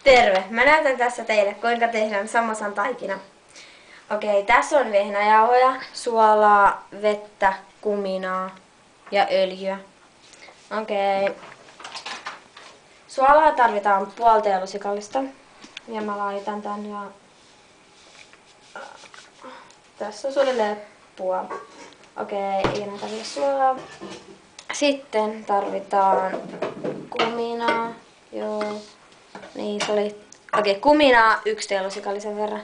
Terve! Mä näytän tässä teille, kuinka tehdään samosan taikina. Okei, tässä on vehnäjauhoja, suolaa, vettä, kuminaa ja öljyä. Okei. Suolaa tarvitaan puoli teelusikallista. Ja mä laitan tän ja... Tässä on suunnilleen puoli. Okei, ei enää tarvitse suolaa. Sitten tarvitaan kuminaa. Joo. Niin se oli. Okei, kuminaa 1 teelusikallisen verran.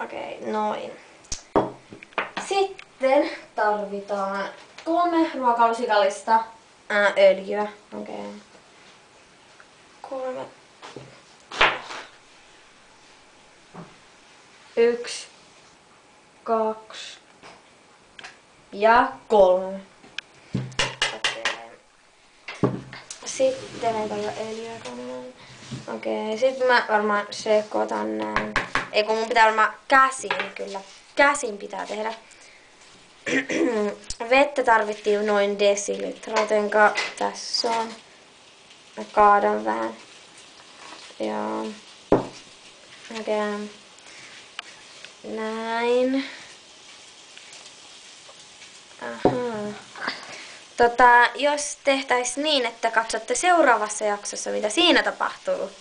Okei, noin. Sitten tarvitaan 3 ruokalusikallista öljyä. Okei. 3. 1, 2 ja 3. Sitten ei paljon öljyä. Okei, sitten mä varmaan sekoitan näin. Ei kun mun pitää varmaan käsin kyllä. Käsin pitää tehdä. Vettä tarvittiin noin desilitra, jotenka tässä on. Mä kaadan vähän. Ja okei. Näin. Ahaa. Jos tehtäis niin, että katsotte seuraavassa jaksossa, mitä siinä tapahtuu.